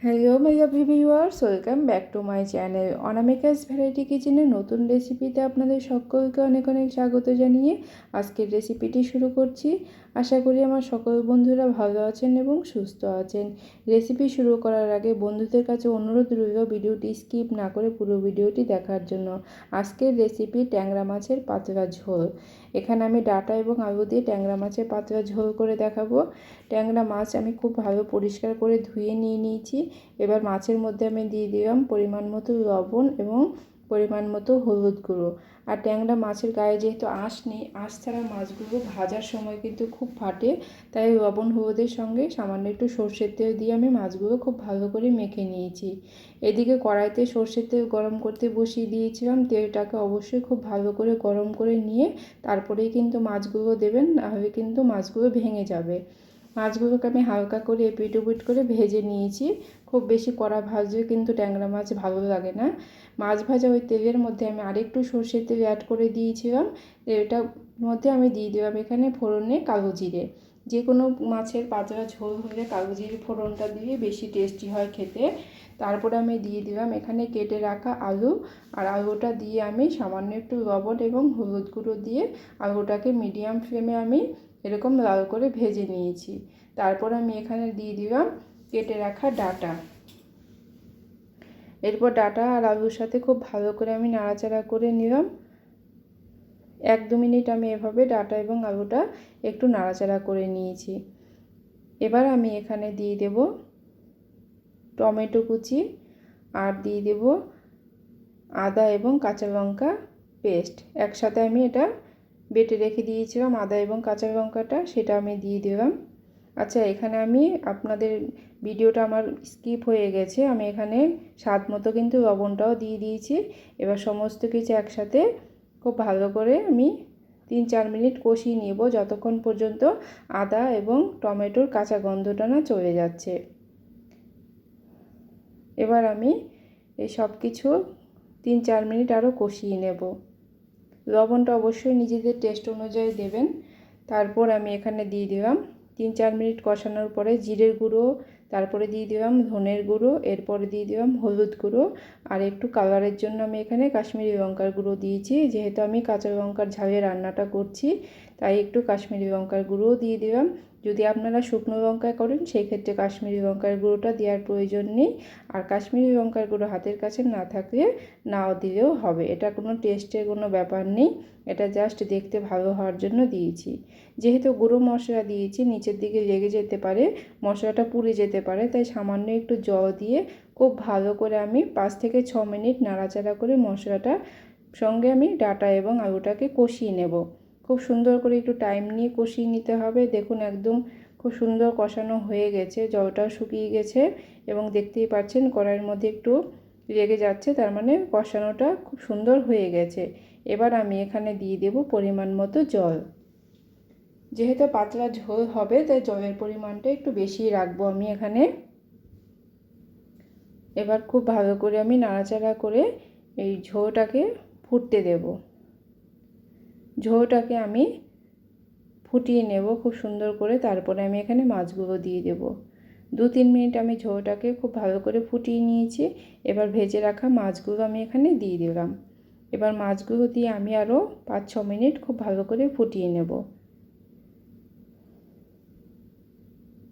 Hello my lovely viewers, welcome back to my channel Anamika's variety কিচেনের নতুন রেসিপিতে আপনাদের সকলকে অনেক অনেক স্বাগত জানিয়ে আজকের রেসিপিটি শুরু করছি। আশা করি আমার সকল বন্ধুরা ভালো আছেন এবং সুস্থ আছেন। রেসিপি শুরু করার আগে বন্ধুদের কাছে অনুরোধ রইল ভিডিওটি স্কিপ না করে পুরো ভিডিওটি দেখার জন্য। আজকের রেসিপি ট্যাংরা মাছের পাতলা ঝোল। এখানে আমি ডাঁটা এবং আলু দিয়ে ট্যাংরা মাছের পাতলা ঝোল করে দেখাবো। ট্যাংরা মাছ আমি খুব ভালো পরিষ্কার করে ধুয়ে নিয়েছি। এবার মাছের মধ্যে আমি দিয়ে দিলাম পরিমাণ মতো লবণ এবং পরিমাণ মতো হলুদ গুঁড়ো। আর ট্যাংরা মাছের গায়ে যেহেতু আঁশ নেই, আঁশ ছাড়া মাছগুলো ভাজার সময় কিন্তু খুব ফাটে, তাই লবণ হলুদের সঙ্গে সামান্য একটু সর্ষের তেল দিয়ে আমি মাছগুলো খুব ভালো করে মেখে নিয়েছি। এদিকে কড়াইতে সর্ষের তেল গরম করতে বসিয়ে দিয়েছিলাম। তেলটাকে অবশ্যই খুব ভালো করে গরম করে নিয়ে তারপরেই কিন্তু মাছগুলো দেবেন, নাহলে কিন্তু মাছগুলো ভেঙে যাবে। মাছগুলোকে আমি হালকা করে এপিট ওপিট করে ভেজে নিয়েছি। খুব বেশি কড়া ভাজলে কিন্তু ট্যাংরা মাছ ভালো লাগে না। মাছ ভাজা ওই তেলের মধ্যে আমি আরেকটু সর্ষের তেল অ্যাড করে দিয়েছিলাম। এটার মধ্যে আমি দিয়ে দিলাম এখানে ফোড়নে কালো জিরে। যে কোনো মাছের পাতলা ঝোল হলে কালো জিরে ফোড়নটা দিয়ে বেশি টেস্টি হয় খেতে। তারপরে আমি দিয়ে দিলাম এখানে কেটে রাখা আলু, আর আলুটা দিয়ে আমি সামান্য একটু লবণ এবং হলুদ গুঁড়ো দিয়ে আলুটাকে মিডিয়াম ফ্লেমে আমি এরকম লাল করে ভেজে নিয়েছি। তারপর আমি এখানে দিয়ে দিলাম কেটে রাখা ডাঁটা। এরপর ডাঁটা আর আলুর সাথে খুব ভালো করে আমি নাড়াচাড়া করে নিলাম। 1-2 মিনিট আমি এভাবে ডাঁটা এবং আলুটা একটু নাড়াচাড়া করে নিয়েছি। এবার আমি এখানে দিয়ে দেব টমেটো কুচি, আর দিয়ে দেব আদা এবং কাঁচা লঙ্কা পেস্ট। একসাথে আমি এটা বেটে রেখে দিয়েছিলাম আদা এবং কাঁচা লঙ্কাটা, সেটা আমি দিয়ে দিলাম। আচ্ছা, এখানে আমি আপনাদের ভিডিওটা আমার স্কিপ হয়ে গেছে, আমি এখানে স্বাদ মতো কিন্তু লবণটাও দিয়ে দিয়েছি। এবার সমস্ত কিছু একসাথে খুব ভালো করে আমি 3-4 মিনিট কষিয়ে নেব, যতক্ষণ পর্যন্ত আদা এবং টমেটোর কাঁচা গন্ধটা না চলে যাচ্ছে। এবার আমি এই সব কিছু 3-4 মিনিট আরও কষিয়ে নেব। লবণটা অবশ্যই নিজেদের টেস্ট অনুযায়ী দেবেন। তারপর আমি এখানে দিয়ে দিলাম 3-4 মিনিট কষানোর পরে জিরের গুঁড়ো, তারপরে দিয়ে দিলাম ধনের গুঁড়ো, এরপরে দিয়ে দিলাম হলুদ গুঁড়ো, আর একটু কালারের জন্য আমি এখানে কাশ্মীরি লঙ্কার গুঁড়ো দিয়েছি। যেহেতু আমি কাঁচা লঙ্কার ঝালে রান্নাটা করছি, তাই একটু কাশ্মীরি লঙ্কার গুঁড়োও দিয়ে দিলাম। যদি আপনারা শুকনো লঙ্কায় করেন সেই ক্ষেত্রে কাশ্মীরি লঙ্কার গুঁড়োটা দেওয়ার প্রয়োজন নেই। আর কাশ্মীরি লঙ্কার গুঁড়ো হাতের কাছে না থাকলে নাও দিলেও হবে, এটা কোনো টেস্টের কোনো ব্যাপার নেই, এটা জাস্ট দেখতে ভালো হওয়ার জন্য দিয়েছি। যেহেতু গুঁড়ো মশলা দিয়েছি নিচের দিকে লেগে যেতে পারে, মশলাটা পুড়ে যেতে পারে, তাই সামান্য একটু জল দিয়ে খুব ভালো করে আমি 5-6 মিনিট নাড়াচাড়া করে মশলাটা সঙ্গে আমি ডাঁটা এবং আলুটাকে কষিয়ে নেব। খুব সুন্দর করে একটু টাইম নিয়ে কষিয়ে নিতে হবে। দেখুন একদম খুব সুন্দর কষানো হয়ে গেছে, জলটাও শুকিয়ে গেছে এবং দেখতেই পাচ্ছেন কড়াইয়ের মধ্যে একটু লেগে যাচ্ছে, তার মানে কষানোটা খুব সুন্দর হয়ে গেছে। এবার আমি এখানে দিয়ে দেব পরিমাণ মতো জল। যেহেতু পাতলা ঝোল হবে তাই জলের পরিমাণটা একটু বেশি রাখবো আমি এখানে। এবার খুব ভালো করে আমি নাড়াচাড়া করে এই ঝোলটাকে ফুটতে দেব। ঝোলটাকে আমি ফুটিয়ে নেব খুব সুন্দর করে। তারপরে আমি এখানে মাছগুলো দিয়ে দেব। 2-3 মিনিট আমি ঝোলটাকে খুব ভালো করে ফুটিয়ে নিয়েছি। এবার ভেজে রাখা মাছগুলো আমি এখানে দিয়ে দিলাম। এবার মাছগুলো দিয়ে আমি আরও 5-6 মিনিট খুব ভালো করে ফুটিয়ে নেব।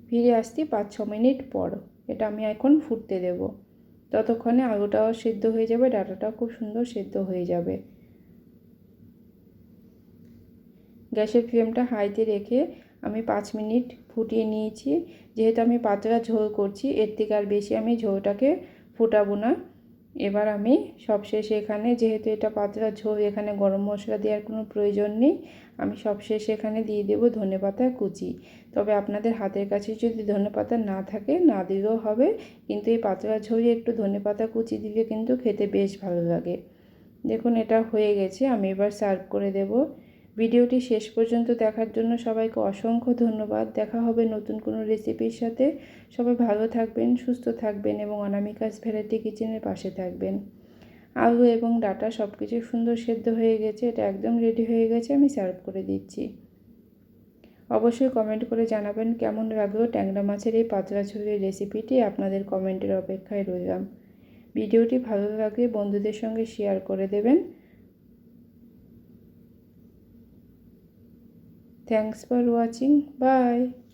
ফিরে আসছি 5-6 মিনিট পর। এটা আমি এখন ফুটতে দেব। ততক্ষণে আলুটাও সেদ্ধ হয়ে যাবে, ডাঁটাটাও খুব সুন্দর সেদ্ধ হয়ে যাবে। গ্যাসের ফ্লেমটা হাইতে রেখে আমি 5 মিনিট ফুটিয়ে নিয়েছি। যেহেতু আমি পাতলা ঝোল করছি, এর থেকে আর বেশি আমি ঝোলটাকে ফুটাবো না। এবার আমি সবশেষে এখানে, যেহেতু এটা পাতলা ঝোল, এখানে গরম মশলা দেওয়ার কোনো প্রয়োজন নেই, আমি সবশেষে এখানে দিয়ে দেবো ধনেপাতা কুচি। তবে আপনাদের হাতের কাছে যদি ধনেপাতা না থাকে না দিলেও হবে, কিন্তু এই পাতলা ঝোলে একটু ধনেপাতা কুচি দিলে কিন্তু খেতে বেশ ভালো লাগে। দেখুন এটা হয়ে গেছে, আমি এবার সার্ভ করে দেব। ভিডিওটি শেষ পর্যন্ত দেখার জন্য সবাইকে অসংখ্য ধন্যবাদ। দেখা হবে নতুন কোনো রেসিপির সাথে। সবাই ভালো থাকবেন, সুস্থ থাকবেন এবং অনামিকাস ভ্যারাইটি কিচেনের পাশে থাকবেন। আলু এবং ডাঁটা সব কিছু সুন্দর সেদ্ধ হয়ে গেছে, এটা একদম রেডি হয়ে গেছে, আমি সার্ভ করে দিচ্ছি। অবশ্যই কমেন্ট করে জানাবেন কেমন লাগলো ট্যাংরা মাছের এই পাতলা ঝোলের রেসিপিটি। আপনাদের কমেন্টের অপেক্ষায় রইলাম। ভিডিওটি ভালো লাগলে বন্ধুদের সঙ্গে শেয়ার করে দেবেন। Thanks for watching. বাই।